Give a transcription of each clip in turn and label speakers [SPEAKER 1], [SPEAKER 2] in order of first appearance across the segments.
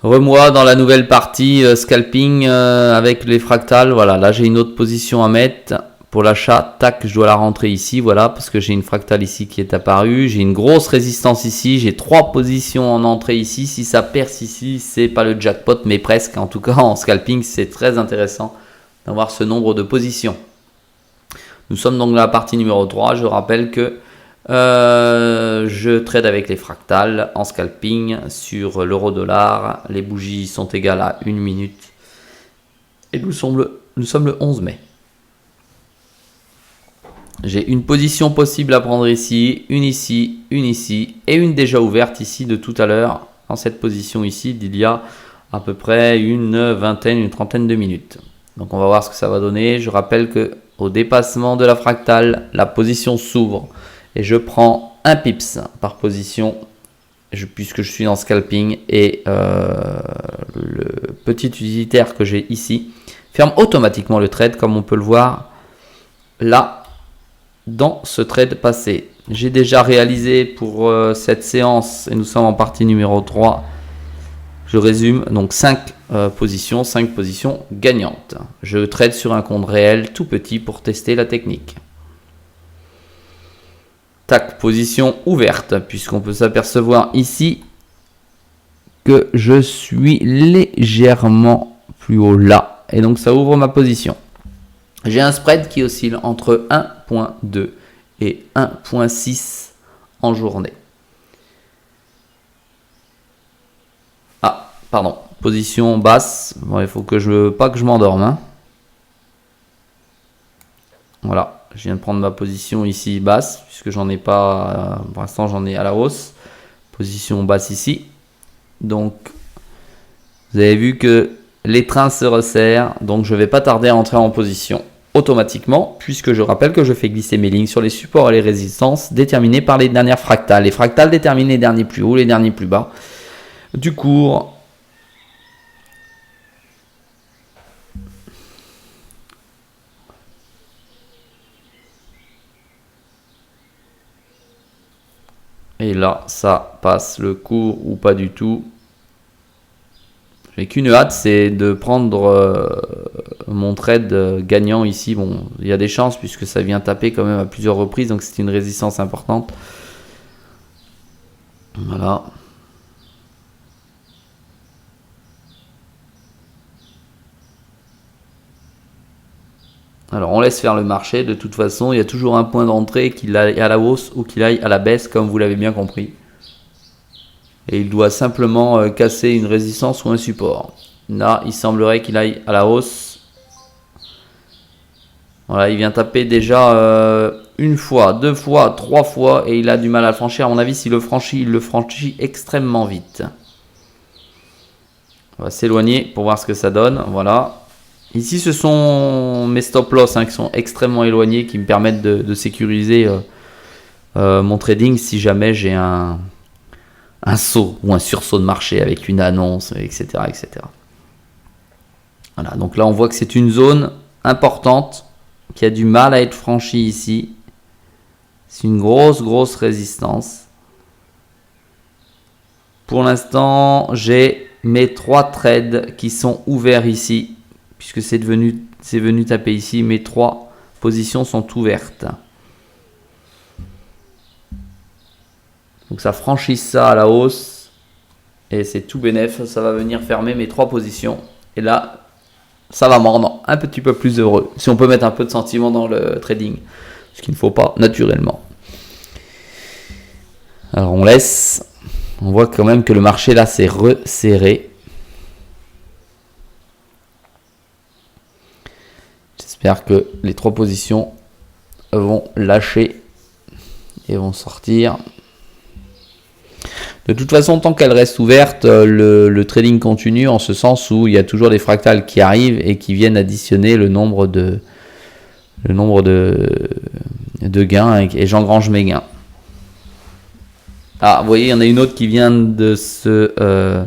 [SPEAKER 1] Remoi dans la nouvelle partie scalping avec les fractales. Voilà, là j'ai une autre position à mettre pour l'achat. Tac, je dois la rentrer ici, voilà, parce que j'ai une fractale ici qui est apparue. J'ai une grosse résistance ici. J'ai 3 positions en entrée ici. Si ça perce ici, c'est pas le jackpot, mais presque. En tout cas, en scalping, c'est très intéressant d'avoir ce nombre de positions. Nous sommes donc dans la partie numéro 3. Je rappelle que je trade avec les fractales en scalping sur l'euro-dollar. Les bougies sont égales à 1 minute. Et nous sommes le 11 mai. J'ai une position possible à prendre ici, une ici et une déjà ouverte ici de tout à l'heure. Dans cette position ici d'il y a à peu près une trentaine de minutes. Donc on va voir ce que ça va donner. Je rappelle que au dépassement de la fractale, la position s'ouvre. Et je prends un pips par position puisque je suis en scalping et le petit utilitaire que j'ai ici ferme automatiquement le trade comme on peut le voir là dans ce trade passé. J'ai déjà réalisé pour cette séance et nous sommes en partie numéro 3. Je résume donc 5 positions gagnantes. Je trade sur un compte réel tout petit pour tester la technique. Tac, position ouverte, puisqu'on peut s'apercevoir ici que je suis légèrement plus haut là. Et donc ça ouvre ma position. J'ai un spread qui oscille entre 1.2 et 1.6 en journée. Ah, pardon, position basse. Bon, il faut que pas que je m'endorme. Hein. Voilà. Je viens de prendre ma position ici basse, puisque j'en ai pas, pour l'instant j'en ai à la hausse. Position basse ici. Donc, vous avez vu que les trains se resserrent, donc je ne vais pas tarder à entrer en position automatiquement, puisque je rappelle que je fais glisser mes lignes sur les supports et les résistances déterminés par les dernières fractales. Les fractales déterminent les derniers plus hauts, les derniers plus bas du cours. Et là, ça passe le cours ou pas du tout. J'ai qu'une hâte, c'est de prendre mon trade gagnant ici. Bon, il y a des chances puisque ça vient taper quand même à plusieurs reprises. Donc c'est une résistance importante. Voilà. Alors on laisse faire le marché, de toute façon il y a toujours un point d'entrée qu'il aille à la hausse ou qu'il aille à la baisse comme vous l'avez bien compris. Et il doit simplement casser une résistance ou un support. Là il semblerait qu'il aille à la hausse. Voilà, il vient taper déjà une fois, 2 fois, 3 fois et il a du mal à le franchir. À mon avis s'il le franchit, il le franchit extrêmement vite. On va s'éloigner pour voir ce que ça donne, voilà. Ici, ce sont mes stop loss qui sont extrêmement éloignés, qui me permettent de sécuriser mon trading si jamais j'ai un saut ou un sursaut de marché avec une annonce, etc., etc. Voilà, donc là, on voit que c'est une zone importante qui a du mal à être franchie ici. C'est une grosse résistance. Pour l'instant, j'ai mes 3 trades qui sont ouverts ici. Puisque c'est venu taper ici, mes 3 positions sont ouvertes. Donc ça franchit ça à la hausse. Et c'est tout bénef, ça va venir fermer mes 3 positions. Et là, ça va me rendre un petit peu plus heureux. Si on peut mettre un peu de sentiment dans le trading. Ce qu'il ne faut pas naturellement. Alors on laisse. On voit quand même que le marché là s'est resserré. J'espère que les 3 positions vont lâcher et vont sortir. De toute façon, tant qu'elles restent ouvertes, le trading continue en ce sens où il y a toujours des fractales qui arrivent et qui viennent additionner le nombre de gains et j'engrange mes gains. Ah, vous voyez, il y en a une autre qui vient de se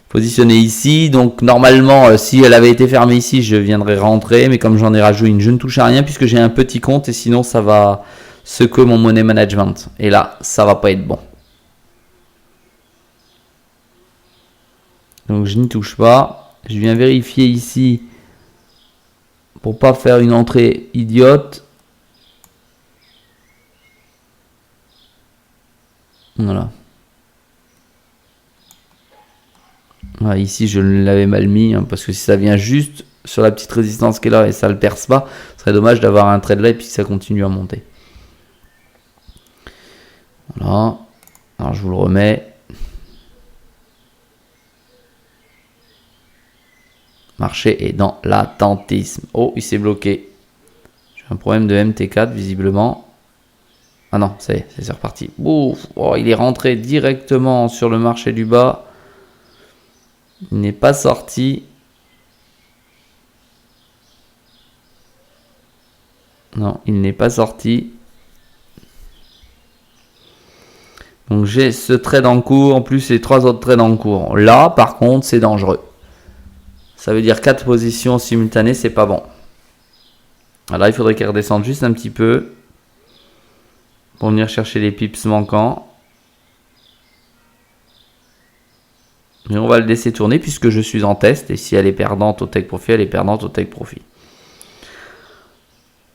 [SPEAKER 1] positionner ici. Donc normalement, si elle avait été fermée ici, je viendrais rentrer. Mais comme j'en ai rajouté une, je ne touche à rien puisque j'ai un petit compte et sinon ça va secouer mon money management. Et là, ça va pas être bon. Donc je n'y touche pas. Je viens vérifier ici pour pas faire une entrée idiote. Voilà. Voilà, ici je l'avais mal mis hein, parce que si ça vient juste sur la petite résistance qui est là et ça le perce pas, ce serait dommage d'avoir un trade là et puis que ça continue à monter. Voilà. Alors je vous le remets. Marché est dans l'attentisme. Oh, il s'est bloqué. J'ai un problème de MT4 visiblement. Ah non, c'est reparti. Ouf, oh, il est rentré directement sur le marché du bas. Il n'est pas sorti. Non, il n'est pas sorti. Donc j'ai ce trade en cours, en plus les 3 autres trades en cours. Là, par contre, c'est dangereux. Ça veut dire 4 positions simultanées, c'est pas bon. Alors il faudrait qu'elle redescende juste un petit peu pour venir chercher les pips manquants. Mais on va le laisser tourner puisque je suis en test. Et si elle est perdante au take profit, elle est perdante au take profit.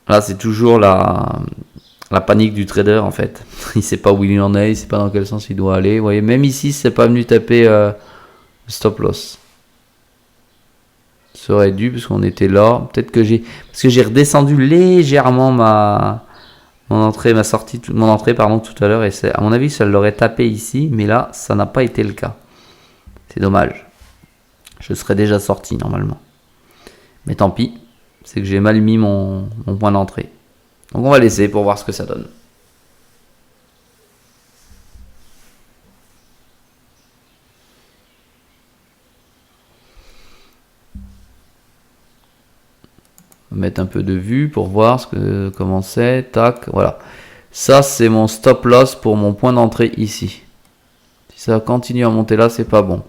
[SPEAKER 1] Là, c'est toujours la panique du trader en fait. Il sait pas où il en est, il sait pas dans quel sens il doit aller. Vous voyez, même ici, c'est pas venu taper stop loss. Ça aurait dû parce qu'on était là. Peut-être que parce que j'ai redescendu légèrement mon entrée pardon tout à l'heure et à mon avis ça l'aurait tapé ici, mais là ça n'a pas été le cas. C'est dommage. Je serais déjà sorti normalement. Mais tant pis, c'est que j'ai mal mis mon point d'entrée. Donc on va laisser pour voir ce que ça donne. On va mettre un peu de vue pour voir comment c'est. Tac, voilà. Ça c'est mon stop loss pour mon point d'entrée ici. Si ça continue à monter là, c'est pas bon.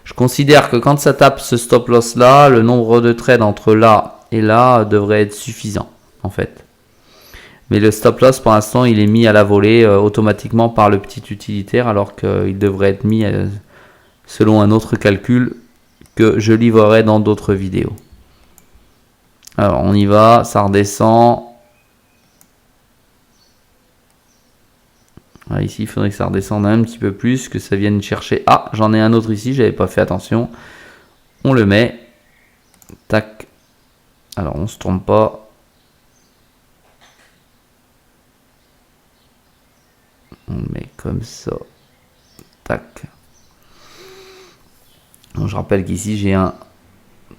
[SPEAKER 1] Je considère que quand ça tape ce stop loss là, le nombre de trades entre là et là devrait être suffisant en fait. Mais le stop loss pour l'instant il est mis à la volée automatiquement par le petit utilitaire alors qu'il devrait être mis selon un autre calcul que je livrerai dans d'autres vidéos. Alors on y va, ça redescend. Voilà, ici il faudrait que ça redescende un petit peu plus, que ça vienne chercher. Ah, j'en ai un autre ici, j'avais pas fait attention. On le met. Tac. Alors on se trompe pas. On le met comme ça. Tac. Donc, je rappelle qu'ici j'ai un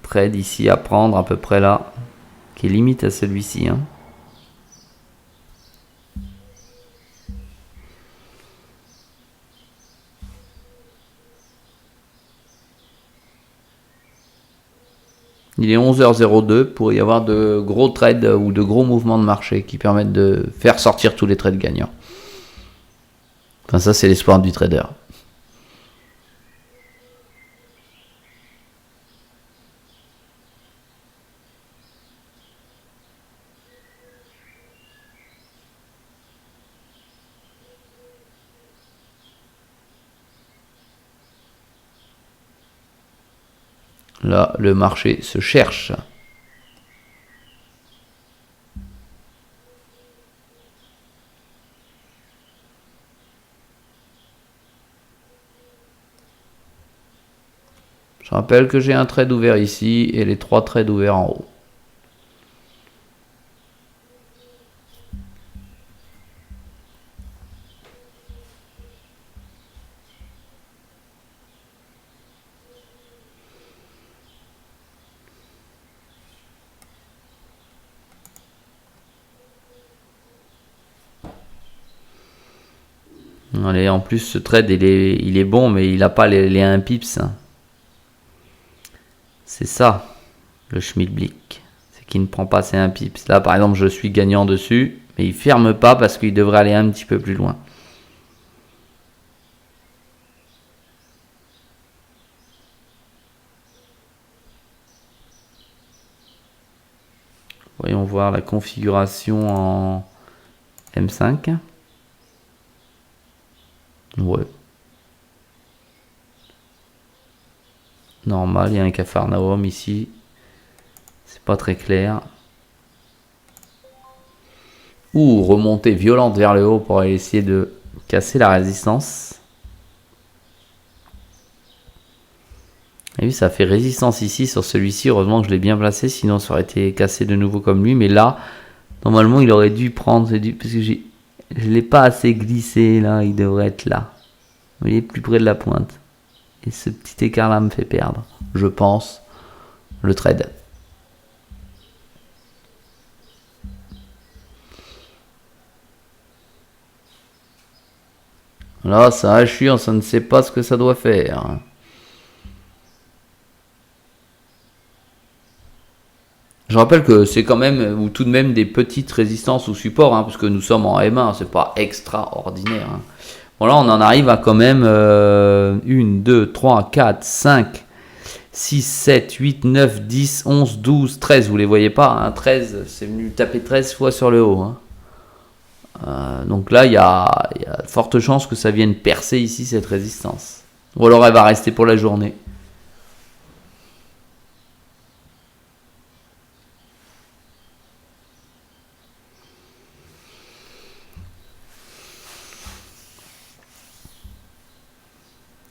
[SPEAKER 1] trade ici à prendre à peu près là, qui est limite à celui-ci. Hein. Il est 11h02 pour y avoir de gros trades ou de gros mouvements de marché qui permettent de faire sortir tous les trades gagnants. Enfin ça c'est l'espoir du trader. Là, le marché se cherche. Je rappelle que j'ai un trade ouvert ici et les 3 trades ouverts en haut. Allez, en plus ce trade il est bon mais il n'a pas les 1 pips. C'est ça le Schmidt-Blick. C'est qu'il ne prend pas ses 1 pips. Là par exemple je suis gagnant dessus mais il ferme pas parce qu'il devrait aller un petit peu plus loin. Voyons voir la configuration en M5. Ouais. normal. Il y a un Capharnaüm ici. C'est pas très clair. Ou remontée violente vers le haut pour essayer de casser la résistance. Et oui, ça fait résistance ici sur celui-ci. Heureusement que je l'ai bien placé, sinon ça aurait été cassé de nouveau comme lui. Mais là, normalement, il aurait dû prendre, parce que je ne l'ai pas assez glissé là. Il devrait être là. Vous voyez, plus près de la pointe. Et ce petit écart là me fait perdre, je pense, le trade. Là, ça assure, ça ne sait pas ce que ça doit faire. Je rappelle que c'est quand même, ou tout de même, des petites résistances ou supports, hein, parce que nous sommes en M1, c'est pas extraordinaire. Hein. Bon, là, on en arrive à quand même 1, 2, 3, 4, 5, 6, 7, 8, 9, 10, 11, 12, 13. Vous les voyez pas, hein, 13, c'est venu taper 13 fois sur le haut. Hein. Donc là, il y a de fortes chances que ça vienne percer ici cette résistance. Ou alors elle va rester pour la journée.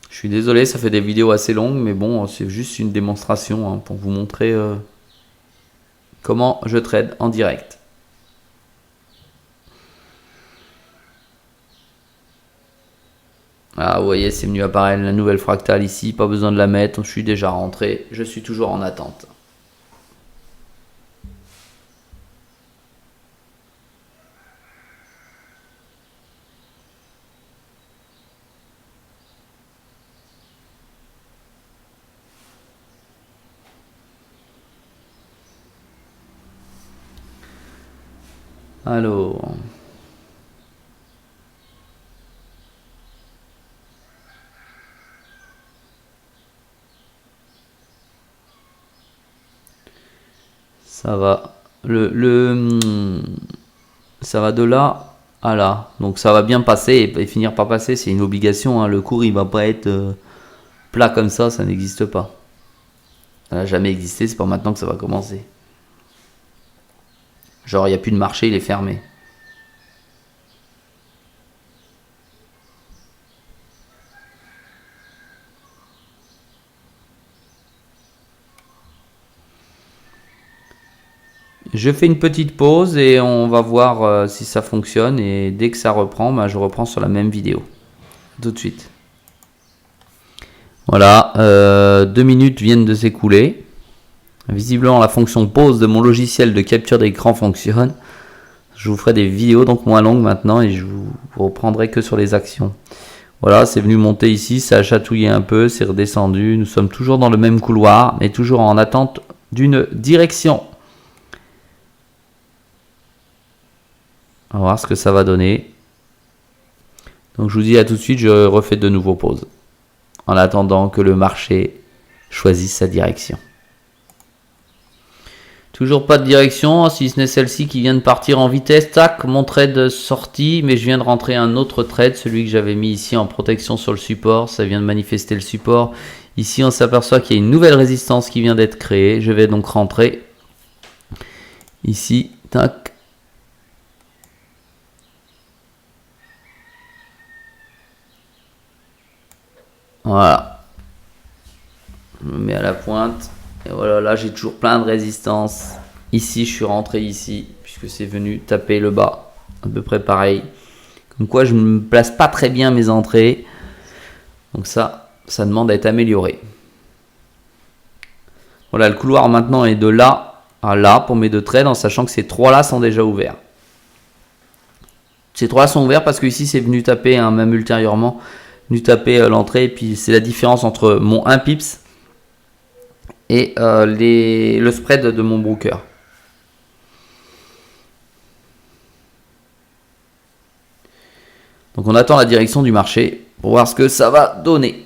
[SPEAKER 1] Je suis désolé, ça fait des vidéos assez longues, mais bon, c'est juste une démonstration hein, pour vous montrer comment je trade en direct. Ah, vous voyez, c'est venu apparaître la nouvelle fractale ici, pas besoin de la mettre, je suis déjà rentré, je suis toujours en attente. Alors, ça va. Ça va de là à là. Donc ça va bien passer et finir par passer. C'est une obligation. Hein. Le cours il va pas être plat comme ça n'existe pas. Ça n'a jamais existé. C'est pas maintenant que ça va commencer. Genre il n'y a plus de marché, il est fermé. Je fais une petite pause et on va voir si ça fonctionne. Et dès que ça reprend, bah, je reprends sur la même vidéo. Tout de suite. Voilà, 2 minutes viennent de s'écouler. Visiblement, la fonction pause de mon logiciel de capture d'écran fonctionne. Je vous ferai des vidéos donc moins longues maintenant et je vous reprendrai que sur les actions. Voilà, c'est venu monter ici, ça a chatouillé un peu, c'est redescendu. Nous sommes toujours dans le même couloir, mais toujours en attente d'une direction. On va voir ce que ça va donner. Donc je vous dis à tout de suite, je refais de nouveau pause. En attendant que le marché choisisse sa direction. Toujours pas de direction, si ce n'est celle-ci qui vient de partir en vitesse. Tac, mon trade sorti, mais je viens de rentrer un autre trade, celui que j'avais mis ici en protection sur le support. Ça vient de manifester le support. Ici, on s'aperçoit qu'il y a une nouvelle résistance qui vient d'être créée. Je vais donc rentrer ici. Tac. Voilà. Je me mets à la pointe. Et voilà, là j'ai toujours plein de résistance. Ici, je suis rentré ici, puisque c'est venu taper le bas. À peu près pareil. Comme quoi, je ne me place pas très bien mes entrées. Donc ça demande à être amélioré. Voilà, le couloir maintenant est de là à là pour mes deux trades, en sachant que ces trois là sont déjà ouverts. Ces trois là sont ouverts parce que ici c'est venu taper, hein, même ultérieurement, venu taper l'entrée. Et puis c'est la différence entre mon 1 pips et le spread de mon broker. Donc on attend la direction du marché pour voir ce que ça va donner.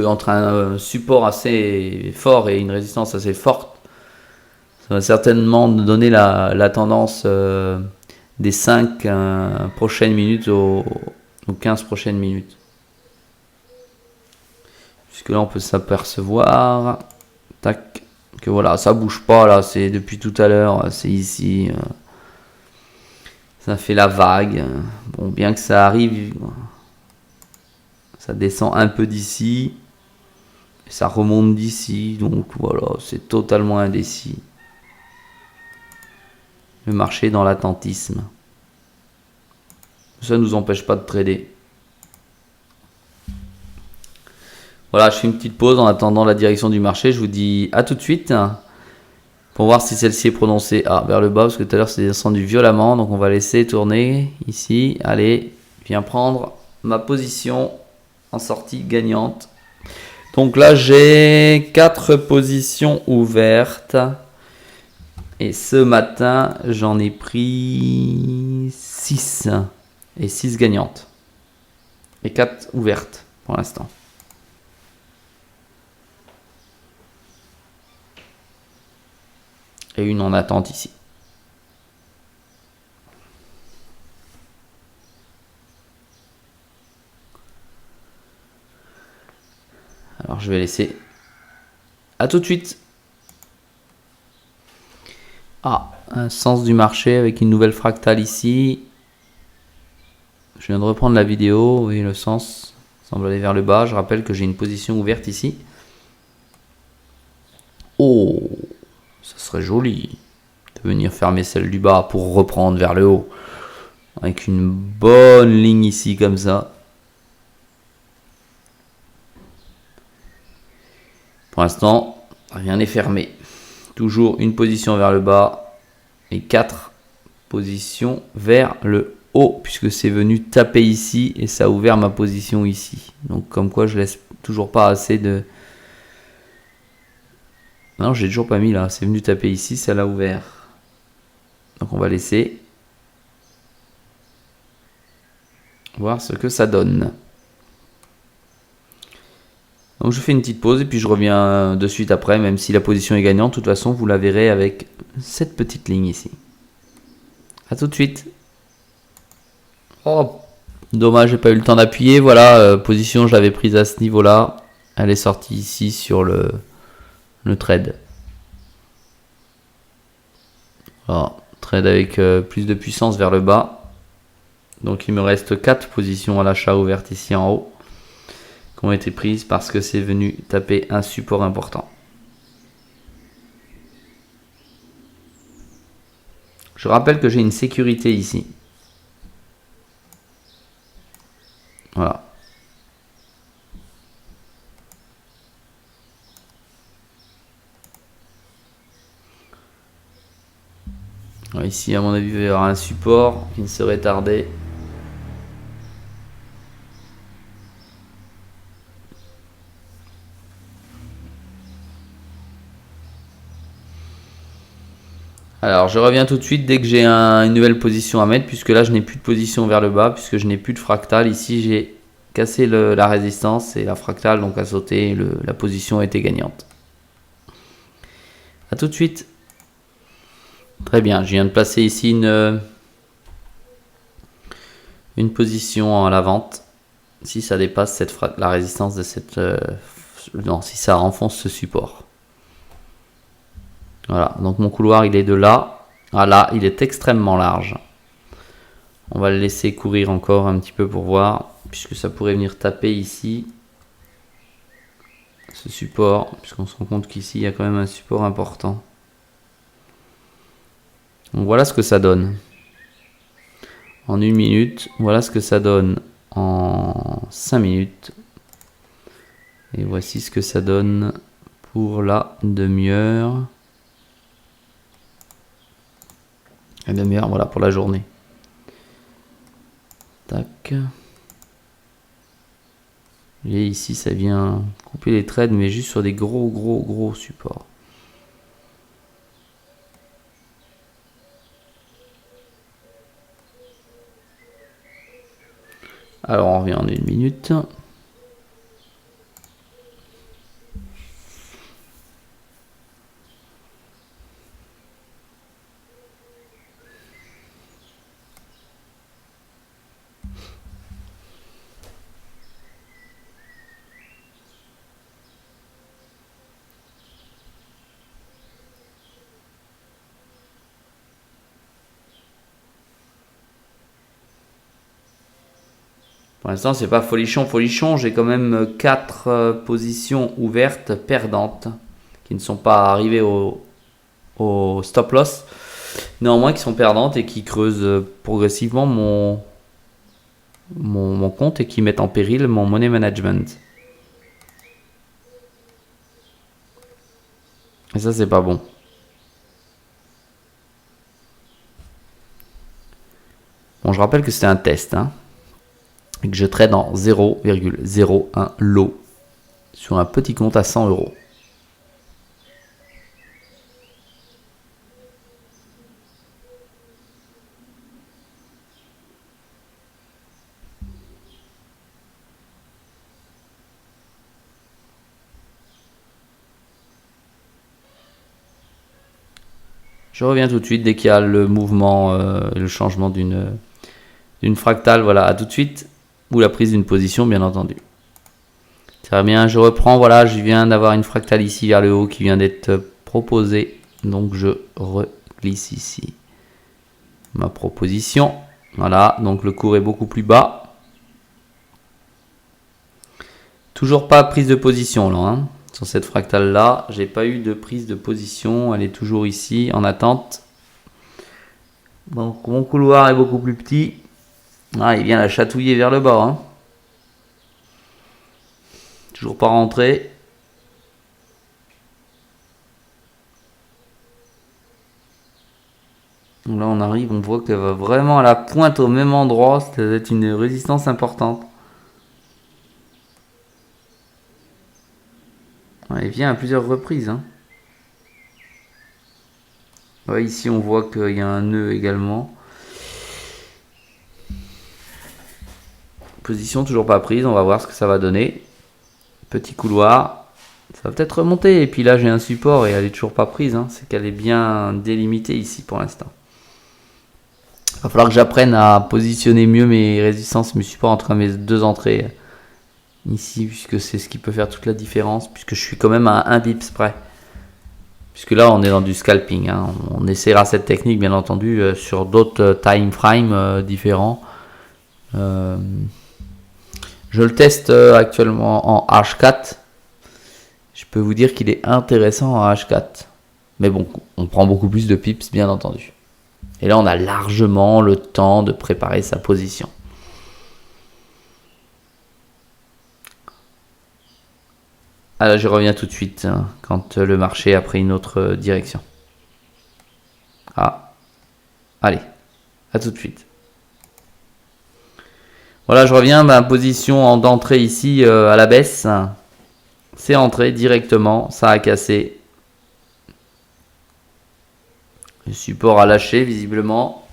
[SPEAKER 1] Entre un support assez fort et une résistance assez forte, Ça va certainement nous donner la tendance des 5 prochaines minutes aux 15 prochaines minutes. Puisque là, on peut s'apercevoir, tac, que voilà, ça bouge pas là, c'est depuis tout à l'heure, c'est ici. Ça fait la vague. Bon, bien que ça arrive, ça descend un peu d'ici, et ça remonte d'ici, donc voilà, c'est totalement indécis. Le marché dans l'attentisme. Ça ne nous empêche pas de trader. Voilà, je fais une petite pause en attendant la direction du marché. Je vous dis à tout de suite pour voir si celle-ci est prononcée vers le bas, parce que tout à l'heure c'est descendu violemment. Donc on va laisser tourner ici. Allez, je viens prendre ma position en sortie gagnante. Donc là j'ai 4 positions ouvertes. Et ce matin j'en ai pris 6. Et 6 gagnantes. Et 4 ouvertes pour l'instant. Et une en attente ici. Alors je vais laisser. À tout de suite. Un sens du marché avec une nouvelle fractale ici. Je viens de reprendre la vidéo. Oui, le sens semble aller vers le bas. Je rappelle que j'ai une position ouverte ici. Oh, ça serait joli de venir fermer celle du bas pour reprendre vers le haut. Avec une bonne ligne ici comme ça. Pour l'instant, rien n'est fermé. Toujours une position vers le bas et 4 positions vers le haut, puisque c'est venu taper ici et ça a ouvert ma position ici. Donc comme quoi je laisse toujours pas assez de... Non, j'ai toujours pas mis là. C'est venu taper ici, ça l'a ouvert. Donc on va laisser voir ce que ça donne. Donc je fais une petite pause et puis je reviens de suite après, même si la position est gagnante. De toute façon, vous la verrez avec cette petite ligne ici. A tout de suite. Oh, dommage, j'ai pas eu le temps d'appuyer. Voilà, position, je l'avais prise à ce niveau-là. Elle est sortie ici sur le trade. Alors, trade avec plus de puissance vers le bas. Donc il me reste 4 positions à l'achat ouvertes ici en haut, qui ont été prises parce que c'est venu taper un support important. Je rappelle que j'ai une sécurité ici. Voilà. Alors ici, à mon avis, il va y avoir un support qui ne serait tardé. Alors je reviens tout de suite dès que j'ai une nouvelle position à mettre, puisque là je n'ai plus de position vers le bas, puisque je n'ai plus de fractal. Ici j'ai cassé la résistance et la fractale donc a sauté, la position a été gagnante. A tout de suite. Très bien, je viens de placer ici une position à la vente. Si ça dépasse la résistance de cette... non, si ça renfonce ce support. Voilà, donc mon couloir il est de là à là, il est extrêmement large. On va le laisser courir encore un petit peu pour voir, puisque ça pourrait venir taper ici ce support, puisqu'on se rend compte qu'ici il y a quand même un support important. Donc voilà ce que ça donne en 1 minute, voilà ce que ça donne en 5 minutes, et voici ce que ça donne pour la demi-heure. La demi-heure, voilà, pour la journée. Tac. Et ici, ça vient couper les trades, mais juste sur des gros supports. Alors, on revient en 1 minute. Pour l'instant, c'est pas folichon. J'ai quand même 4 positions ouvertes perdantes qui ne sont pas arrivées au stop loss. Néanmoins, qui sont perdantes et qui creusent progressivement mon compte et qui mettent en péril mon money management. Et ça, c'est pas bon. Bon, je rappelle que c'était un test, hein, et que je trade en 0,01 lot sur un petit compte à 100 euros. Je reviens tout de suite dès qu'il y a le mouvement, le changement d'une fractale. Voilà, à tout de suite. Ou la prise d'une position, bien entendu. Très bien, je reprends. Voilà, je viens d'avoir une fractale ici vers le haut qui vient d'être proposée. Donc, je reglisse ici ma proposition. Voilà, donc le cours est beaucoup plus bas. Toujours pas prise de position là, hein. Sur cette fractale là, j'ai pas eu de prise de position, elle est toujours ici en attente. Donc mon couloir est beaucoup plus petit. Ah, il vient la chatouiller vers le bas, hein. Toujours pas rentré. Donc là on arrive, on voit qu'elle va vraiment à la pointe au même endroit, ça va être une résistance importante. Elle vient à plusieurs reprises, hein. Ouais, ici on voit qu'il y a un nœud également. Position toujours pas prise, on va voir ce que ça va donner. Petit couloir, ça va peut-être remonter. Et puis là j'ai un support et elle est toujours pas prise, hein. C'est qu'elle est bien délimitée ici pour l'instant. Il va falloir que j'apprenne à positionner mieux mes résistances, mes supports entre mes deux entrées ici, puisque c'est ce qui peut faire toute la différence, puisque je suis quand même à 1 pips près. Puisque là on est dans du scalping, hein. On essaiera cette technique bien entendu sur d'autres time frames différents. Je le teste actuellement en H4. Je peux vous dire qu'il est intéressant en H4. Mais bon, on prend beaucoup plus de pips bien entendu. Et là on a largement le temps de préparer sa position. Alors je reviens tout de suite hein, quand le marché a pris une autre direction. Ah, allez, à tout de suite. Voilà, je reviens, ma position d'entrée ici à la baisse. C'est entré directement, ça a cassé. Le support a lâché visiblement.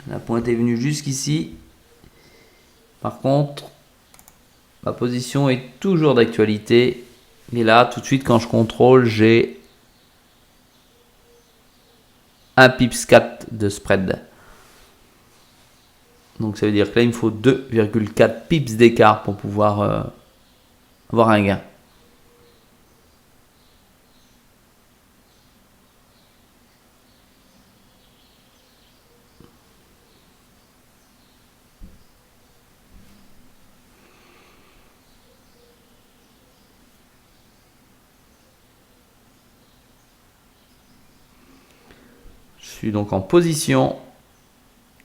[SPEAKER 1] La pointe est venue jusqu'ici. Par contre, ma position est toujours d'actualité. Et là, tout de suite, quand je contrôle, j'ai 1 pips 4 de spread. Donc ça veut dire que là, il me faut 2,4 pips d'écart pour pouvoir avoir un gain. Je suis donc en position,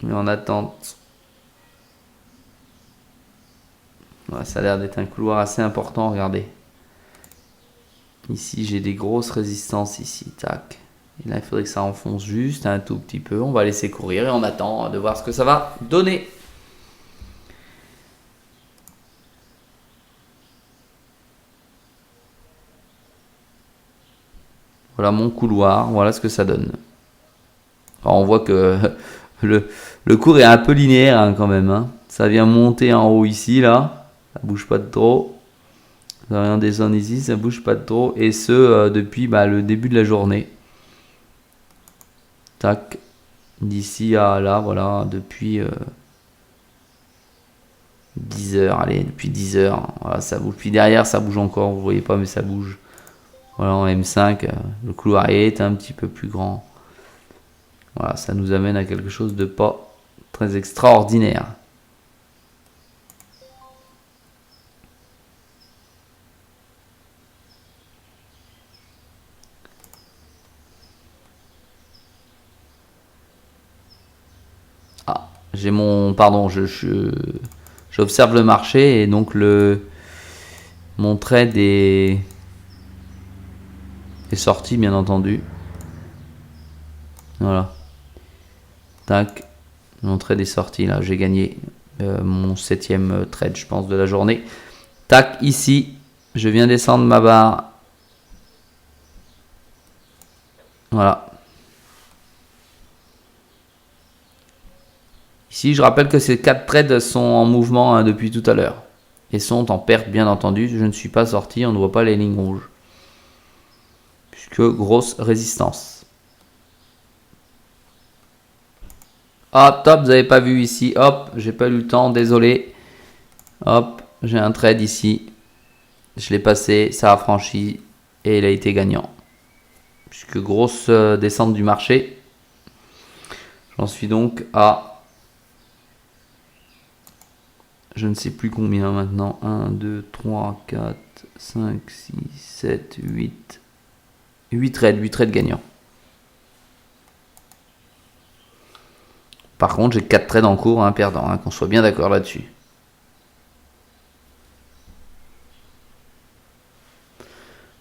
[SPEAKER 1] mais en attente. Ouais, ça a l'air d'être un couloir assez important, regardez. Ici, j'ai des grosses résistances ici, tac. Et là, il faudrait que ça enfonce juste un tout petit peu. On va laisser courir et on attend de voir ce que ça va donner. Voilà mon couloir, voilà ce que ça donne. Alors, on voit que le cours est un peu linéaire hein, quand même. Hein. Ça vient monter en haut ici, là. Ça bouge pas de trop. Ça vient descendre ici, ça bouge pas de trop. Et ce, depuis le début de la journée. Tac. D'ici à là, voilà, depuis 10 heures. Allez, depuis 10 heures. Voilà, ça bouge. Puis derrière, ça bouge encore. Vous voyez pas, mais ça bouge. Voilà, en M5, le couloir est un petit peu plus grand. Voilà, ça nous amène à quelque chose de pas très extraordinaire. j'ai mon... Pardon, j'observe le marché et donc mon trade est sorti, bien entendu. Voilà. Tac. Mon trade est sorti, là. J'ai gagné mon 7e trade, je pense, de la journée. Tac, ici. Je viens descendre ma barre. Voilà. Ici, je rappelle que ces 4 trades sont en mouvement hein, depuis tout à l'heure. Et sont en perte, bien entendu. Je ne suis pas sorti, on ne voit pas les lignes rouges. Puisque grosse résistance. Ah, top, vous n'avez pas vu ici. Hop, j'ai pas eu le temps, désolé. Hop, j'ai un trade ici. Je l'ai passé, ça a franchi et il a été gagnant. Puisque grosse descente du marché. J'en suis donc à... Je ne sais plus combien maintenant. 1, 2, 3, 4, 5, 6, 7, 8. 8 trades gagnants. Par contre, j'ai 4 trades en cours, un perdant, hein, qu'on soit bien d'accord là-dessus.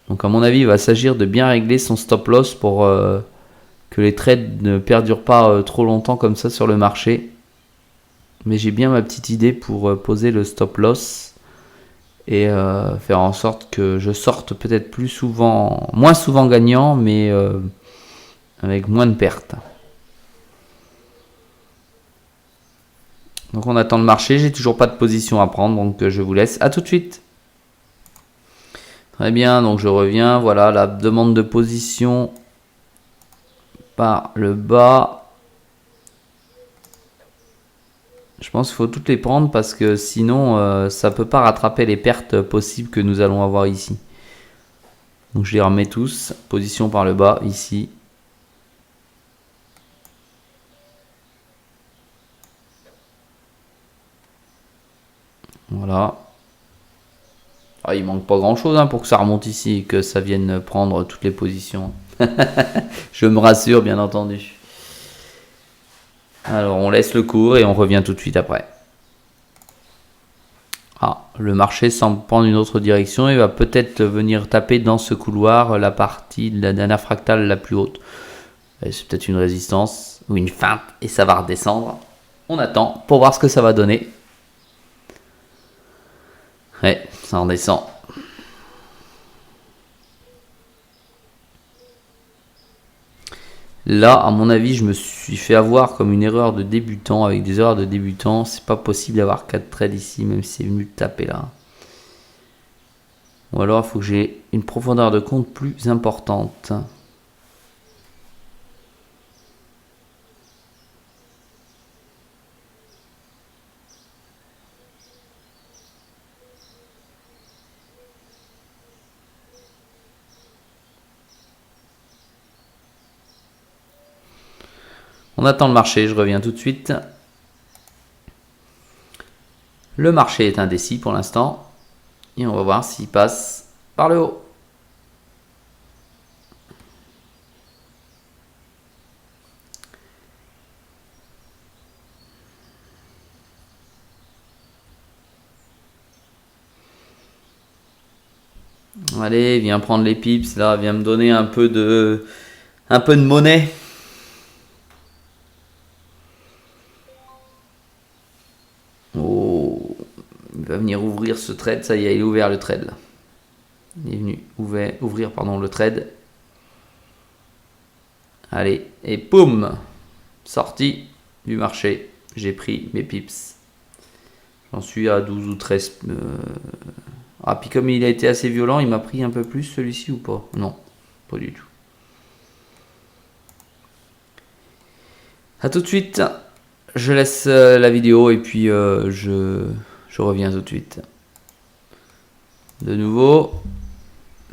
[SPEAKER 1] Donc à mon avis, il va s'agir de bien régler son stop loss pour que les trades ne perdurent pas trop longtemps comme ça sur le marché. Mais j'ai bien ma petite idée pour poser le stop loss et faire en sorte que je sorte peut-être moins souvent gagnant, mais avec moins de pertes. Donc on attend le marché, j'ai toujours pas de position à prendre, donc je vous laisse. À tout de suite. Très bien, donc je reviens. Voilà la demande de position par le bas. Je pense qu'il faut toutes les prendre parce que sinon ça peut pas rattraper les pertes possibles que nous allons avoir ici. Donc je les remets tous. Position par le bas ici. Voilà. Ah, il manque pas grand chose hein, pour que ça remonte ici et que ça vienne prendre toutes les positions. Je me rassure bien entendu. Alors on laisse le cours et on revient tout de suite après. Ah, le marché semble prendre une autre direction. Il va peut-être venir taper dans ce couloir la partie de la dernière fractale la plus haute. C'est peut-être une résistance ou une feinte et ça va redescendre. On attend pour voir ce que ça va donner. Ouais, ça redescend. Là, à mon avis, je me suis fait avoir comme une erreur de débutant. Avec des erreurs de débutant, c'est pas possible d'avoir 4 trades ici, même si c'est venu taper là. Ou alors, il faut que j'ai une profondeur de compte plus importante. On attend le marché, je reviens tout de suite. Le marché est indécis pour l'instant. Et on va voir s'il passe par le haut. Allez, viens prendre les pips là, viens me donner un peu de monnaie. Oh, il va venir ouvrir ce trade, ça y est, il est ouvert le trade là. Il est venu ouvrir le trade. Allez, et poum, sorti du marché, j'ai pris mes pips. J'en suis à 12 ou 13. Ah, puis comme il a été assez violent, il m'a pris un peu plus celui-ci ou pas? Non, pas du tout. A tout de suite. Je laisse la vidéo et puis je reviens tout de suite. De nouveau.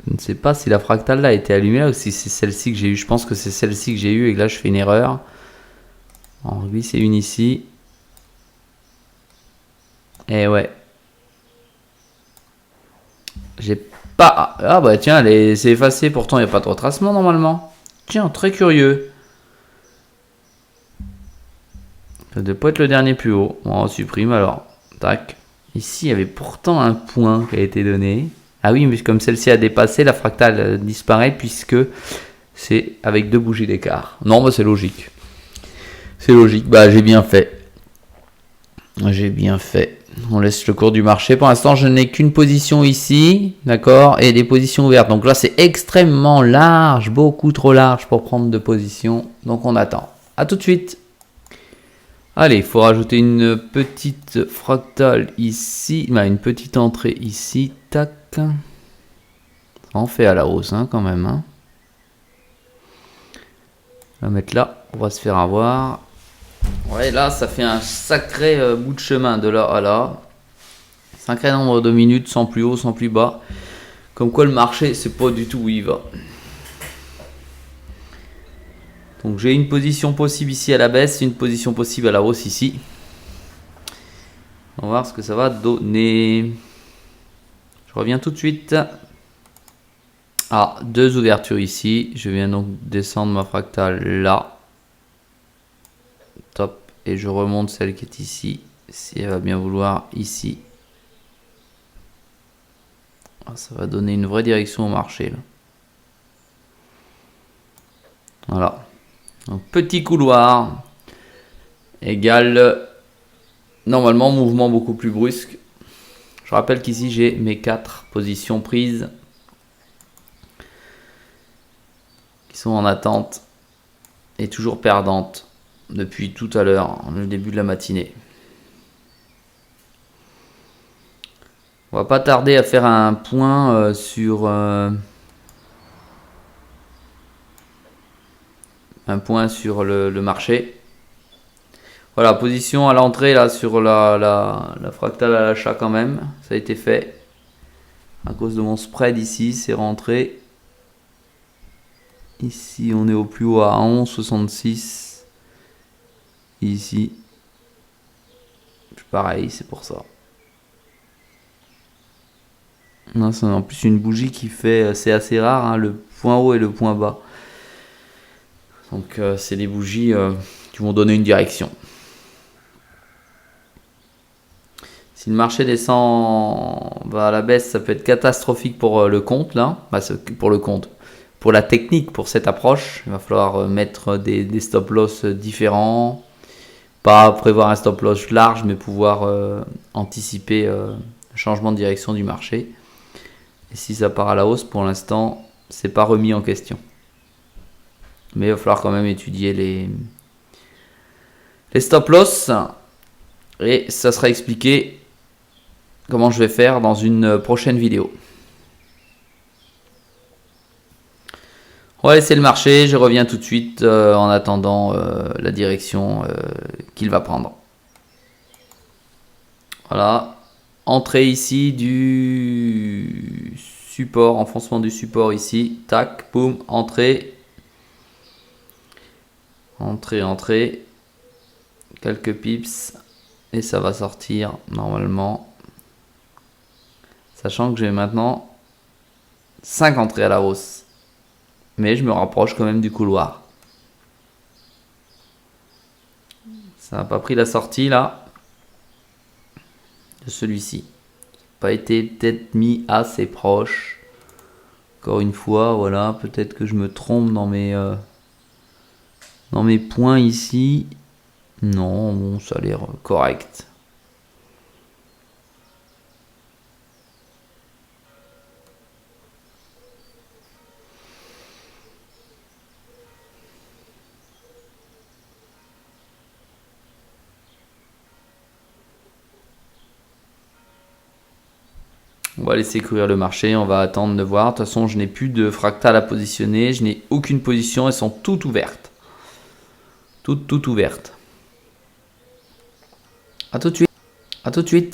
[SPEAKER 1] Je ne sais pas si la fractale là a été allumée là ou si c'est celle-ci que j'ai eu. Je pense que c'est celle-ci que j'ai eu et que là je fais une erreur. En rugby c'est une ici. Et ouais. J'ai pas... Ah bah tiens, c'est effacé. Pourtant il n'y a pas de retracement normalement. Tiens, très curieux. Ça ne doit pas être le dernier plus haut. Bon, on supprime alors. Tac. Ici, il y avait pourtant un point qui a été donné. Ah oui, mais comme celle-ci a dépassé, la fractale disparaît puisque c'est avec 2 bougies d'écart. Non, bah c'est logique. C'est logique. Bah, j'ai bien fait. J'ai bien fait. On laisse le cours du marché. Pour l'instant, je n'ai qu'une position ici. D'accord? Et des positions ouvertes. Donc là, c'est extrêmement large. Beaucoup trop large pour prendre de position. Donc on attend. À tout de suite. Allez, il faut rajouter une petite fractale ici. Bah, une petite entrée ici. Tac. Ça en fait à la hausse hein, quand même. Hein. On va mettre là. On va se faire avoir. Ouais, là, ça fait un sacré bout de chemin de là à là. Sacré nombre de minutes, sans plus haut, sans plus bas. Comme quoi, le marché, c'est pas du tout où il va. Donc, j'ai une position possible ici à la baisse, une position possible à la hausse ici. On va voir ce que ça va donner. Je reviens tout de suite. Ah, 2 ouvertures ici. Je viens donc descendre ma fractale là. Top. Et je remonte celle qui est ici. Si elle va bien vouloir ici. Ah, ça va donner une vraie direction au marché là. Voilà. Donc, petit couloir égale normalement mouvement beaucoup plus brusque. Je rappelle qu'ici j'ai mes 4 positions prises qui sont en attente et toujours perdantes depuis tout à l'heure, le début de la matinée. On va pas tarder à faire un point sur le marché. Voilà, position à l'entrée là sur la fractale à l'achat quand même. Ça a été fait. À cause de mon spread ici, c'est rentré. Ici, on est au plus haut à 11,66. Ici, pareil, c'est pour ça. Non, c'est en plus une bougie qui fait, c'est assez rare, hein, le point haut et le point bas. Donc, c'est des bougies qui vont donner une direction. Si le marché descend à la baisse, ça peut être catastrophique pour le compte là. Bah, pour le compte. Pour la technique, pour cette approche, il va falloir mettre des stop loss différents. Pas prévoir un stop loss large, mais pouvoir anticiper le changement de direction du marché. Et si ça part à la hausse, pour l'instant, c'est pas remis en question. Mais il va falloir quand même étudier les stop loss. Et ça sera expliqué comment je vais faire dans une prochaine vidéo. On va laisser le marché, je reviens tout de suite en attendant la direction qu'il va prendre. Voilà, entrée ici du support, enfoncement du support ici, tac, boum, entrée, quelques pips et ça va sortir normalement. Sachant que j'ai maintenant 5 entrées à la hausse. Mais je me rapproche quand même du couloir. Ça n'a pas pris la sortie là. De celui-ci. Pas été peut-être mis assez proche. Encore une fois, voilà. Peut-être que je me trompe dans mes points ici. Non, bon, ça a l'air correct. On va laisser courir le marché, on va attendre de voir. De toute façon, je n'ai plus de fractales à positionner. Je n'ai aucune position, elles sont toutes ouvertes. Toutes ouvertes. A tout de suite. A tout de suite.